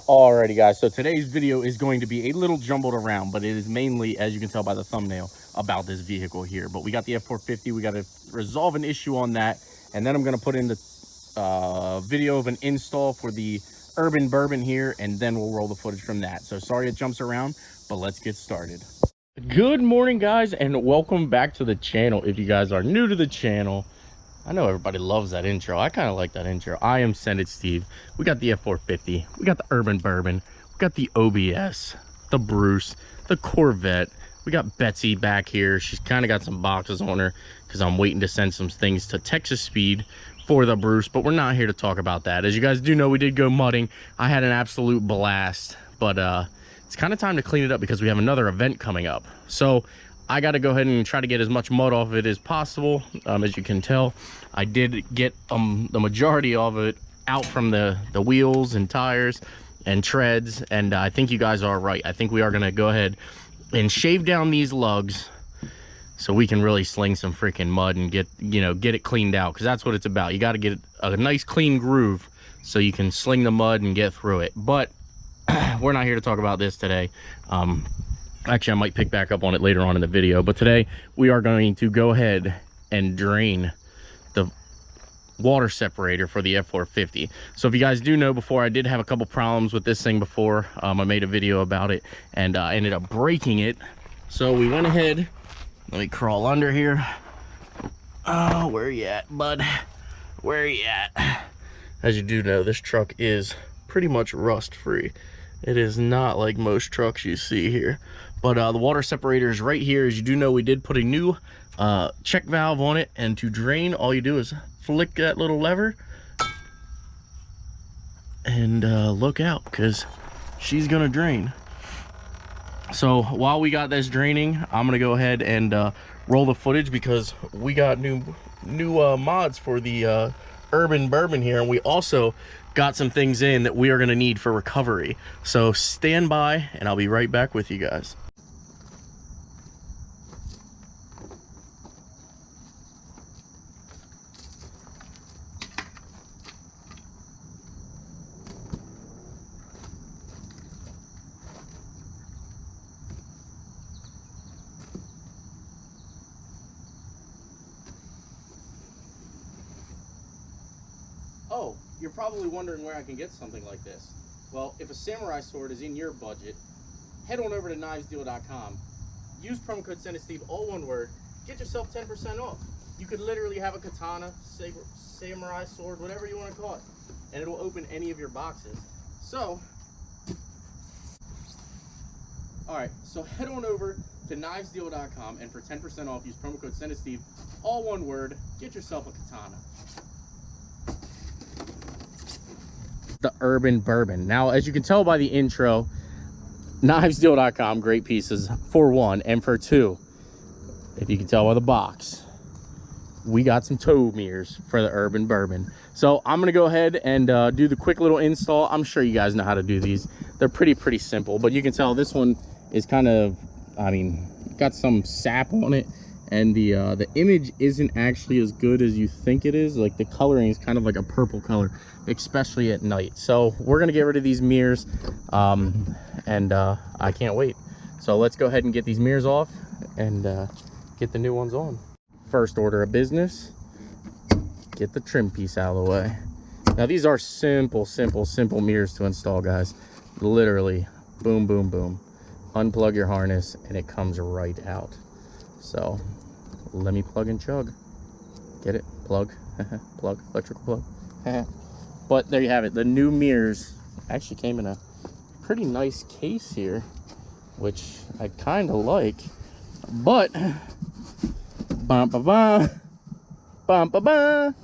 Alrighty guys, so today's video is going to be a little jumbled around, but it is mainly, as you can tell by the thumbnail, about this vehicle here. But we got the F450, we got to resolve an issue on that, and then I'm going to put in the video of an install for the Urban Bourbon here, and then we'll roll the footage from that. So sorry it jumps around, but let's get started. Good morning guys, and welcome back to the channel. If you guys are new to the channel, I know everybody loves that intro. I kind of like that intro. I am Sended Steve. We got the F450. We got the Urban Bourbon. We got the OBS, the Bruce, the Corvette. We got Betsy back here. She's kind of got some boxes on her because I'm waiting to send some things to Texas Speed for the Bruce, but we're not here to talk about that. As you guys do know, we did go mudding. I had an absolute blast, but it's kind of time to clean it up because we have another event coming up. So I got to go ahead and try to get as much mud off of it as possible. As you can tell, I did get the majority of it out from the wheels and tires and treads, and I think you guys are right. I think we are going to go ahead and shave down these lugs so we can really sling some freaking mud and get it cleaned out, because that's what it's about. You got to get a nice clean groove so you can sling the mud and get through it. But we're not here to talk about this today. Actually, I might pick back up on it later on in the video, but today we are going to go ahead and drain the water separator for the F450. So if you guys do know, before I did have a couple problems with this thing before. I made a video about it and I ended up breaking it. So we went ahead, let me crawl under here. Oh, where you at, bud? Where you at? As you do know, this truck is pretty much rust free. It is not like most trucks you see here. But the water separator is right here. As you do know, we did put a new check valve on it, and to drain, all you do is flick that little lever and look out, because she's gonna drain. So while we got this draining, I'm gonna go ahead and roll the footage, because we got new mods for the Urban Bourbon here, and we also got some things in that we are going to need for recovery. So stand by and I'll be right back with you guys. Oh, you're probably wondering where I can get something like this. Well, if a samurai sword is in your budget, head on over to knivesdeal.com. Use promo code SenditSteve, all one word. Get yourself 10% off. You could literally have a katana, samurai sword, whatever you want to call it, and it'll open any of your boxes. So, alright, so head on over to knivesdeal.com, and for 10% off, use promo code SenditSteve, all one word. Get yourself a katana. The Urban Bourbon. Now, as you can tell by the intro, knivesdeal.com, great pieces for one, and for two, if you can tell by the box, we got some toe mirrors for the Urban Bourbon. So I'm gonna go ahead and do the quick little install. I'm sure you guys know how to do these. They're pretty simple, but you can tell this one is kind of, I mean, got some sap on it, and the image isn't actually as good as you think it is. Like, the coloring is kind of like a purple color, especially at night. So we're gonna get rid of these mirrors, and I can't wait. So let's go ahead and get these mirrors off and get the new ones on. First order of business, get the trim piece out of the way. Now, these are simple mirrors to install, guys. Literally, boom, boom, boom. Unplug your harness and it comes right out. So let me plug and chug. Get it? Plug. Plug. Electrical plug. But there you have it. The new mirrors actually came in a pretty nice case here, which I kind of like. But bam, bam, bam, bam,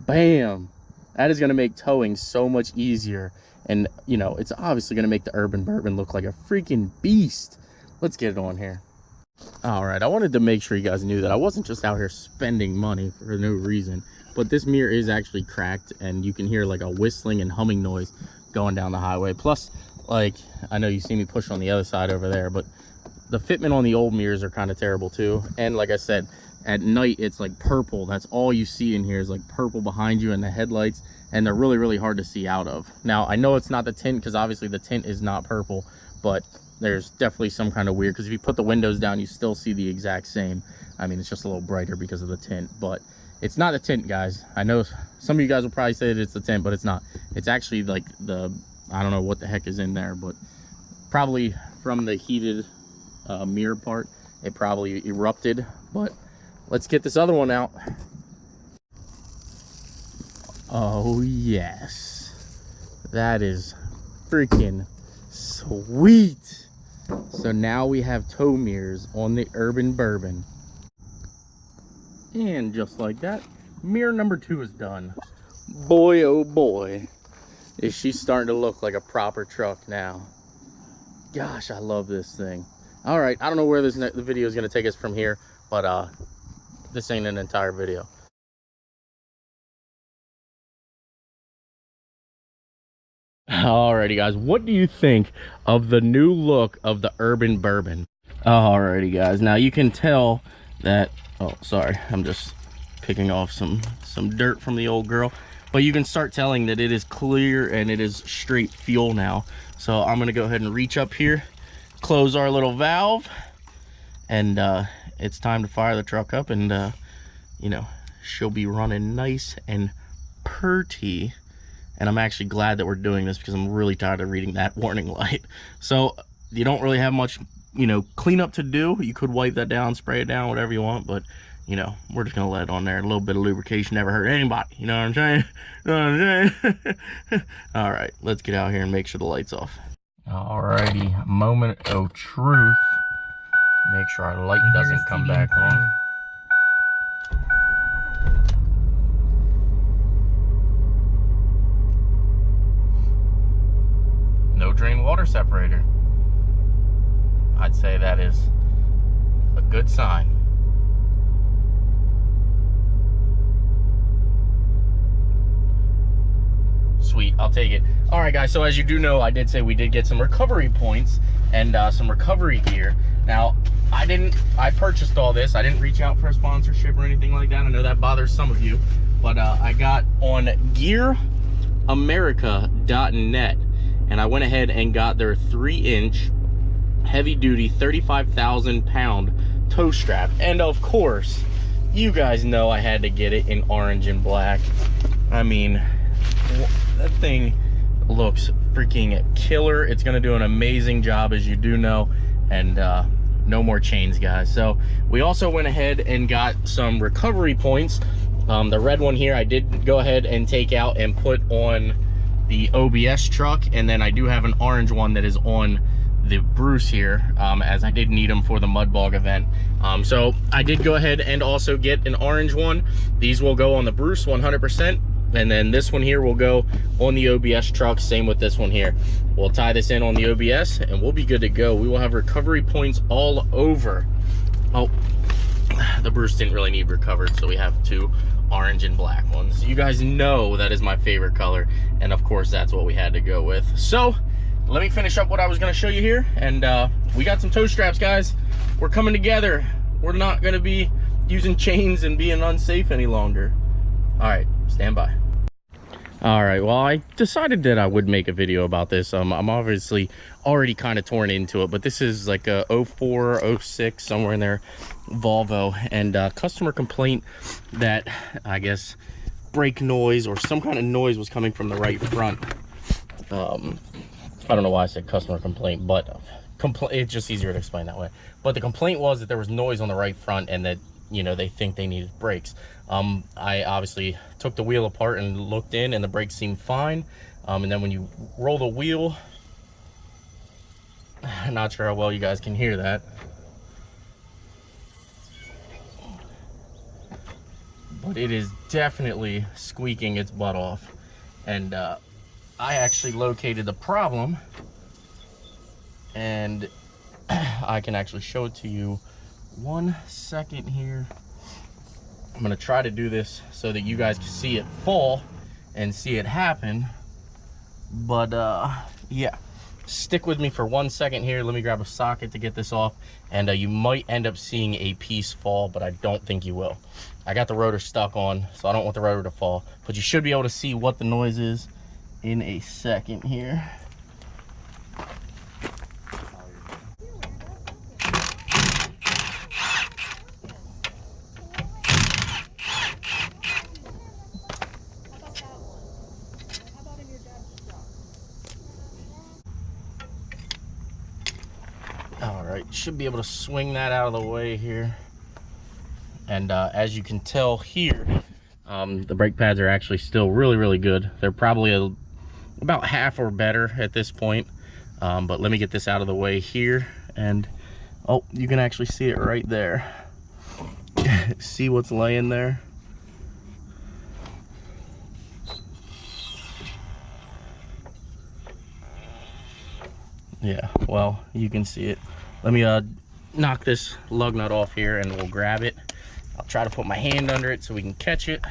bam. That is going to make towing so much easier. And, you know, it's obviously going to make the Urban Bourbon look like a freaking beast. Let's get it on here. All right, I wanted to make sure you guys knew that I wasn't just out here spending money for no reason, but this mirror is actually cracked, and you can hear like a whistling and humming noise going down the highway. Plus, like, I know you see me push on the other side over there, but the fitment on the old mirrors are kind of terrible too. And like I said, At night it's like purple. That's all you see in here is like purple behind you and the headlights, and they're really hard to see out of. Now I know it's not the tint, because obviously the tint is not purple, but there's definitely some kind of weird, because if you put the windows down you still see the exact same. I mean, it's just a little brighter because of the tint, but it's not the tint, guys. I know some of you guys will probably say that it's the tint, but it's not. It's actually like the, I don't know what the heck is in there, but probably from the heated mirror part, it probably erupted. But let's get this other one out. Oh yes, that is freaking sweet. So now we have tow mirrors on the Urban Bourbon. And just like that, mirror number 2 is done. Boy, oh boy, is she starting to look like a proper truck now. Gosh, I love this thing. All right, I don't know where the video is going to take us from here, but this ain't an entire video. Alrighty guys, what do you think of the new look of the Urban Bourbon? Alrighty guys, now you can tell that, oh sorry, I'm just picking off some dirt from the old girl, but you can start telling that it is clear and it is straight fuel now. So I'm gonna go ahead and reach up here, close our little valve, and it's time to fire the truck up, and you know, she'll be running nice and purty. And I'm actually glad that we're doing this, because I'm really tired of reading that warning light. So you don't really have much, you know, cleanup to do. You could wipe that down, spray it down, whatever you want, but you know, we're just gonna let it on there. A little bit of lubrication never hurt anybody, you know what I'm saying? You know what I'm saying? All right, let's get out here and make sure the light's off. Alrighty, moment of truth. Make sure our light doesn't come back on. No drain water separator. I'd say that is a good sign. Sweet, I'll take it. All right guys, so as you do know, I did say we did get some recovery points and some recovery gear. Now I purchased all this. I didn't reach out for a sponsorship or anything like that. I know that bothers some of you, but I got on gearamerica.net, and I went ahead and got their 3-inch heavy duty 35,000 pound tow strap. And of course, you guys know I had to get it in orange and black. I mean, that thing looks freaking killer. It's gonna do an amazing job, as you do know. And no more chains, guys. So we also went ahead and got some recovery points. The red one here I did go ahead and take out and put on the OBS truck, and then I do have an orange one that is on the Bruce here, as I did need them for the mud bog event. So I did go ahead and also get an orange one. These will go on the Bruce 100%, and then this one here will go on the OBS truck. Same with this one here. We'll tie this in on the OBS and we'll be good to go. We will have recovery points all over. Oh, the Bruce didn't really need recovered, so we have 2 orange and black ones. You guys know that is my favorite color, and of course that's what we had to go with. So let me finish up what I was going to show you here, and we got some tow straps, guys. We're coming together. We're not going to be using chains and being unsafe any longer. All right, stand by. All right, well, I decided that I would make a video about this. I'm obviously already kind of torn into it, but this is like a 04, 06, somewhere in there, Volvo, and customer complaint that I guess brake noise or some kind of noise was coming from the right front. I don't know why I said customer complaint, but it's just easier to explain that way. But the complaint was that there was noise on the right front, and that, you know, they think they needed brakes. I obviously took the wheel apart and looked in, and the brakes seemed fine. And then when you roll the wheel, I'm not sure how well you guys can hear that, but it is definitely squeaking its butt off. And I actually located the problem, and I can actually show it to you. 1 second here. I'm gonna try to do this so that you guys can see it fall and see it happen. But yeah, stick with me for 1 second here. Let me grab a socket to get this off, and you might end up seeing a piece fall, but I don't think you will. I got the rotor stuck on, so I don't want the rotor to fall, but you should be able to see what the noise is in a second here. All right, should be able to swing that out of the way here. And as you can tell here, the brake pads are actually still really good. They're probably about half or better at this point. But let me get this out of the way here. And oh, you can actually see it right there. See what's laying there? Yeah, well, you can see it. Let me knock this lug nut off here and we'll grab it. I'll try to put my hand under it so we can catch it.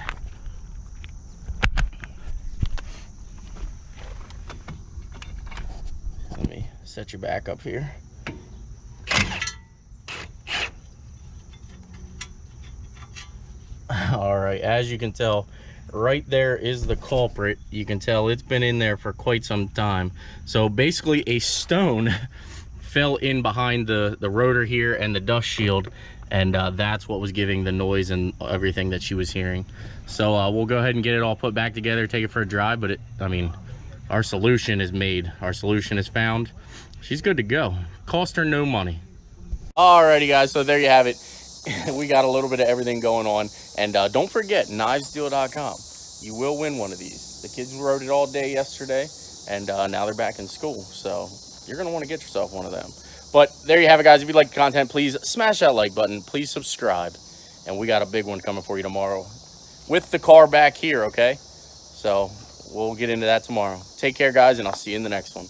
Let me set you back up here. All right, as you can tell, right there is the culprit. You can tell it's been in there for quite some time. So basically a stone fell in behind the rotor here and the dust shield, and that's what was giving the noise and everything that she was hearing. So we'll go ahead and get it all put back together, take it for a drive. But I mean, our solution is made. Our solution is found. She's good to go. Cost her no money. Alrighty guys, so there you have it. We got a little bit of everything going on. And don't forget, knivesdeal.com. You will win one of these. The kids rode it all day yesterday, and now they're back in school. So you're going to want to get yourself one of them. But there you have it, guys. If you like the content, please smash that like button. Please subscribe. And we got a big one coming for you tomorrow with the car back here, okay? So we'll get into that tomorrow. Take care, guys, and I'll see you in the next one.